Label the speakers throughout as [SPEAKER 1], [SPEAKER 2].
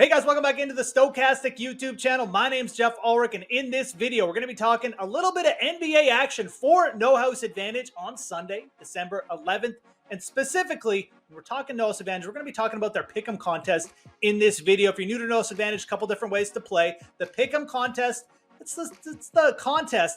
[SPEAKER 1] Hey guys, welcome back into the Stochastic YouTube channel. My name's Geoff Ulrich, and in this video, we're going to be talking a little bit of NBA action for No House Advantage on Sunday, December 11th. And specifically, when we're talking No House Advantage, we're going to be talking about their Pick'em contest in this video. If you're new to No House Advantage, a couple different ways to play. The Pick'em contest, it's the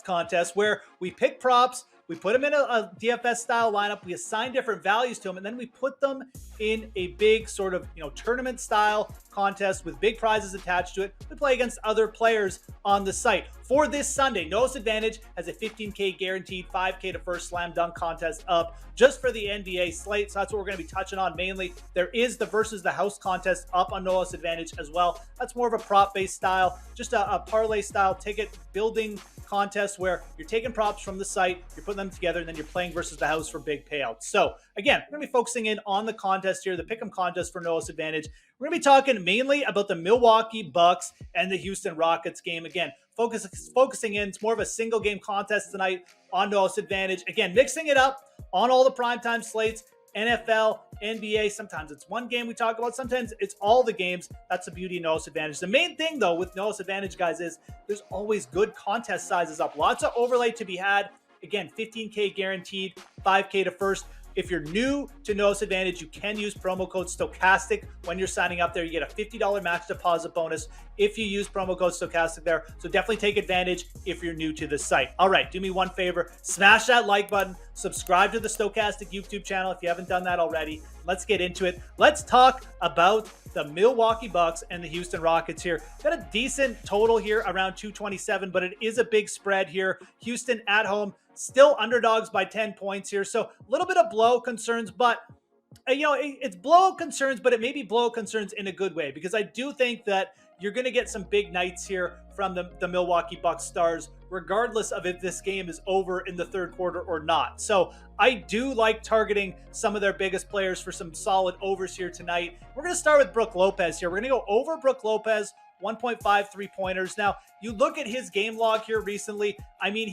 [SPEAKER 1] contest where we pick props, we put them in a DFS style lineup, we assign different values to them, and then we put them in a big sort of, tournament style contest with big prizes attached to it. We play against other players on the site. For this Sunday, No House Advantage has a $15K guaranteed 5K to first slam dunk contest up just for the NBA slate. So that's what we're going to be touching on mainly. There is the versus the house contest up on No House Advantage as well. That's more of a prop-based style, just a parlay style ticket building contest where you're taking props from the site, you're putting them together, and then you're playing versus the house for big payouts. So again, we're going to be focusing in on the contest here, the Pick'em contest for No House Advantage. We're going to be talking mainly about the Milwaukee Bucks and the Houston Rockets game. Again, focusing in, it's more of a single game contest tonight on No House Advantage. Again, mixing it up on all the primetime slates, NFL, NBA. Sometimes it's one game we talk about. Sometimes it's all the games. That's the beauty of No House Advantage. The main thing, though, with No House Advantage, guys, is there's always good contest sizes up. Lots of overlay to be had. Again, 15K guaranteed, 5K to first. If you're new to No House Advantage, you can use promo code Stochastic when you're signing up there. You get a $50 max deposit bonus if you use promo code Stochastic there. So definitely take advantage if you're new to the site. All right, do me one favor. Smash that like button. Subscribe to the Stochastic YouTube channel if you haven't done that already. Let's get into it. Let's talk about the Milwaukee Bucks and the Houston Rockets here. Got a decent total here, around 227, but it is a big spread here. Houston at home, still underdogs by 10 points here. So a little bit of blow concerns, but it's blow concerns, but it may be blow concerns in a good way, because I do think that you're going to get some big nights here from the Milwaukee Bucks stars, regardless of if this game is over in the third quarter or not. So I do like targeting some of their biggest players for some solid overs here tonight. We're going to start with Brook Lopez here. We're going to go over Brook Lopez, 1.5 3-pointers. Now, you look at his game log here recently. I mean,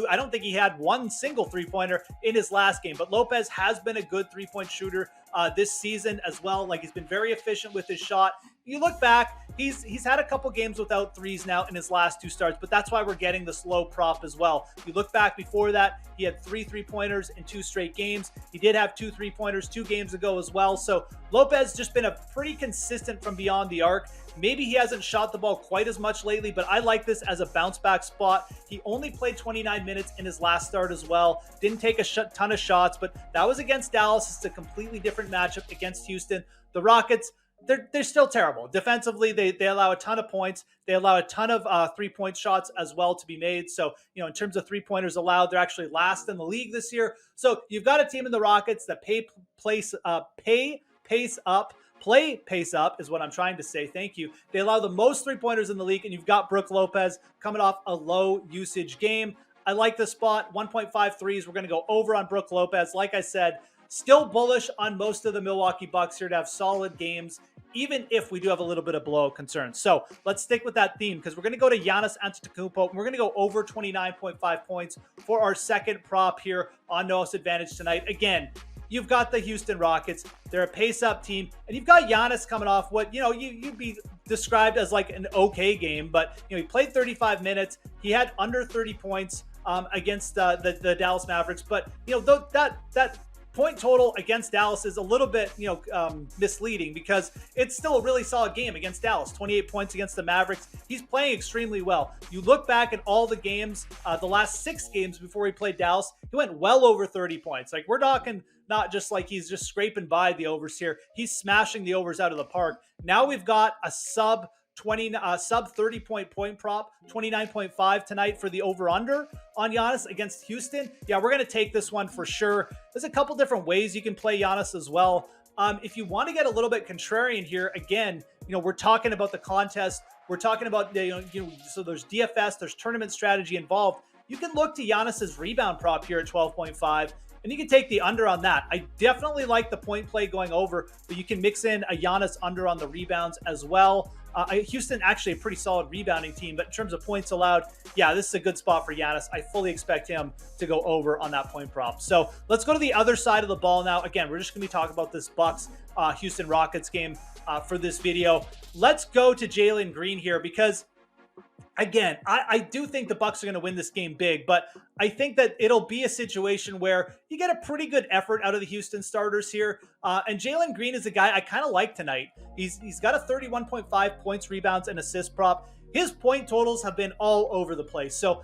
[SPEAKER 1] I don't think he had one single three-pointer in his last game, but Lopez has been a good three-point shooter this season as well. Like, he's been very efficient with his shot. You look back, he's had a couple games without threes now in his last two starts, but that's why we're getting the slow prop as well. You look back before that, he had 3 3-pointers in 2 straight games. He did have 2 3-pointers 2 games ago as well. So Lopez just been a pretty consistent from beyond the arc. Maybe he hasn't shot the ball quite as much lately, but I like this as a bounce back spot. He only played 29 minutes in his last start as well. Didn't take a ton of shots, but that was against Dallas. It's a completely different matchup against Houston. The Rockets, they're still terrible. Defensively, they allow a ton of points. They allow a ton of three-point shots as well to be made. So, in terms of three-pointers allowed, they're actually last in the league this year. So you've got a team in the Rockets that play pace up is what I'm trying to say. Thank you. They allow the most three-pointers in the league, and you've got Brook Lopez coming off a low usage game. I like the spot, 1.5 threes. We're going to go over on Brook Lopez. Like I said, still bullish on most of the Milwaukee Bucks here to have solid games, even if we do have a little bit of blowout concerns. So let's stick with that theme, because we're going to go to Giannis Antetokounmpo. We're going to go over 29.5 points for our second prop here on No House Advantage tonight. Again, you've got the Houston Rockets. They're a pace-up team. And you've got Giannis coming off what, you'd be described as like an okay game. But, he played 35 minutes. He had under 30 points against the Dallas Mavericks. But, that point total against Dallas is a little bit, misleading, because it's still a really solid game against Dallas. 28 points against the Mavericks. He's playing extremely well. You look back at all the games, the last 6 games before he played Dallas, he went well over 30 points. Like, we're talking not just like he's just scraping by the overs here. He's smashing the overs out of the park. Now we've got a sub 30 point prop, 29.5 tonight for the over under on Giannis against Houston. Yeah, we're going to take this one for sure. There's a couple different ways you can play Giannis as well. If you want to get a little bit contrarian here, again, we're talking about the contest. We're talking about, so there's DFS, there's tournament strategy involved. You can look to Giannis's rebound prop here at 12.5. and you can take the under on that. I definitely like the point play going over, but you can mix in a Giannis under on the rebounds as well. Houston actually a pretty solid rebounding team, but in terms of points allowed, yeah, this is a good spot for Giannis. I fully expect him to go over on that point prop. So let's go to the other side of the ball now. Again, we're just going to be talking about this Bucks Houston Rockets game for this video. Let's go to Jalen Green here because, again, I do think the Bucks are going to win this game big, but I think that it'll be a situation where you get a pretty good effort out of the Houston starters here. And Jalen Green is a guy I kind of like tonight. He's got a 31.5 points, rebounds, and assist prop. His point totals have been all over the place. So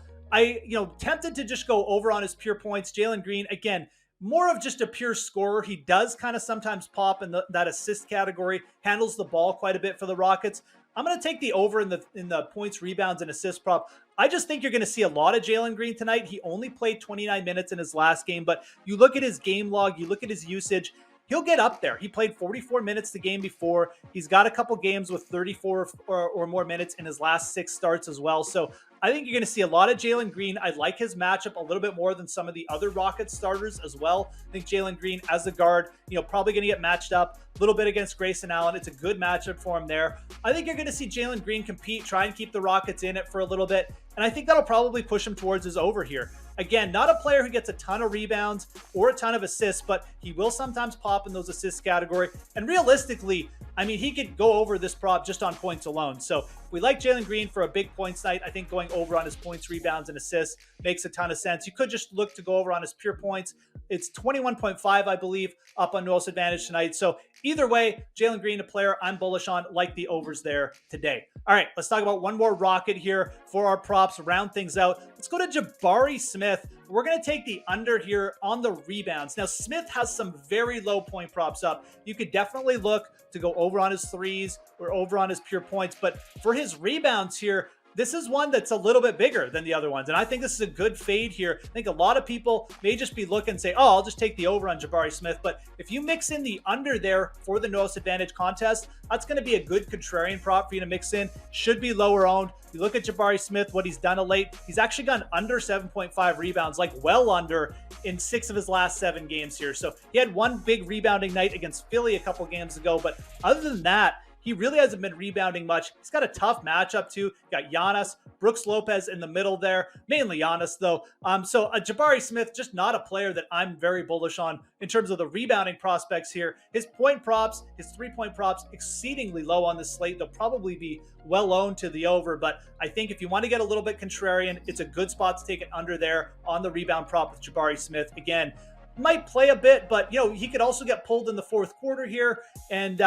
[SPEAKER 1] tempted to just go over on his pure points. Jalen Green, again, more of just a pure scorer. He does kind of sometimes pop in that assist category, handles the ball quite a bit for the Rockets. I'm going to take the over in the points, rebounds, and assist prop. I just think you're going to see a lot of Jalen Green tonight. He only played 29 minutes in his last game, but you look at his game log, you look at his usage, he'll get up there. He played 44 minutes the game before. He's got a couple games with 34 or more minutes in his last 6 starts as well. So I think you're going to see a lot of Jalen Green. I like his matchup a little bit more than some of the other Rockets starters as well. I think Jalen Green as a guard, probably going to get matched up a little bit against Grayson Allen. It's a good matchup for him there. I think you're going to see Jalen Green compete, try and keep the Rockets in it for a little bit. And I think that'll probably push him towards his over here. Again, not a player who gets a ton of rebounds or a ton of assists, but he will sometimes pop in those assists category. And realistically, I mean, he could go over this prop just on points alone. So if we like Jalen Green for a big points night, I think going over on his points, rebounds, and assists makes a ton of sense. You could just look to go over on his pure points. It's 21.5, I believe, up on Noah's advantage tonight. So either way, Jalen Green, a player I'm bullish on, like the overs there today. All right, let's talk about one more Rocket here for our props, round things out. Let's go to Jabari Smith. We're going to take the under here on the rebounds. Now, Smith has some very low point props up. You could definitely look to go over on his threes or over on his pure points. But for his rebounds here, this is one that's a little bit bigger than the other ones. And I think this is a good fade here. I think a lot of people may just be looking and say, oh, I'll just take the over on Jabari Smith. But if you mix in the under there for the Noah's advantage contest, that's going to be a good contrarian prop for you to mix in. Should be lower owned. You look at Jabari Smith, what he's done of late. He's actually gone under 7.5 rebounds, like well under in 6 of his last 7 games here. So he had one big rebounding night against Philly a couple games ago. But other than that, he really hasn't been rebounding much. He's got a tough matchup too. Got Giannis, Brooks, Lopez in the middle there. Mainly Giannis though. So Jabari Smith, just not a player that I'm very bullish on in terms of the rebounding prospects here. His point props, his 3-point props, exceedingly low on this slate. They'll probably be well owned to the over, but I think if you want to get a little bit contrarian, it's a good spot to take it under there on the rebound prop with Jabari Smith. Again, might play a bit, but he could also get pulled in the fourth quarter here and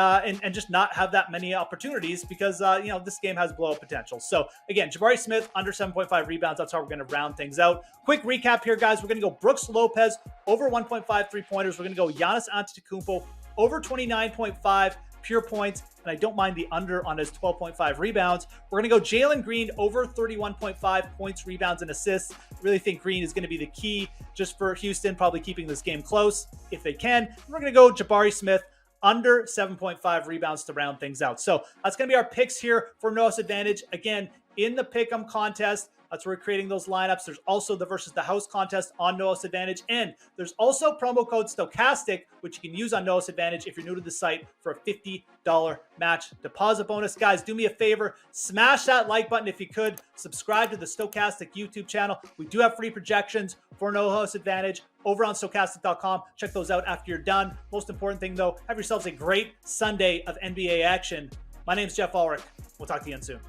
[SPEAKER 1] just not have that many opportunities because this game has blowout potential. So again, Jabari Smith under 7.5 rebounds. That's how we're going to round things out. Quick recap here, guys. We're going to go Brooks, Lopez over 1.5 3-pointers. We're going to go Giannis Antetokounmpo over 29.5 pure points, and I don't mind the under on his 12.5 rebounds. We're going to go Jalen Green over 31.5 points, rebounds, and assists. Really think Green is going to be the key just for Houston, probably keeping this game close if they can. We're going to go Jabari Smith under 7.5 rebounds to round things out. So that's going to be our picks here for Noah's advantage. Again, in the Pick'em contest, that's where we're creating those lineups. There's also the versus the house contest on Noah's advantage. And there's also promo code Stochastic, which you can use on Noah's advantage if you're new to the site for a $50 match deposit bonus. Guys, do me a favor. Smash that like button if you could. Subscribe to the Stochastic YouTube channel. We do have free projections for Noah's advantage over on Stochastic.com. Check those out after you're done. Most important thing, though, have yourselves a great Sunday of NBA action. My name's Geoff Ulrich. We'll talk to you again soon.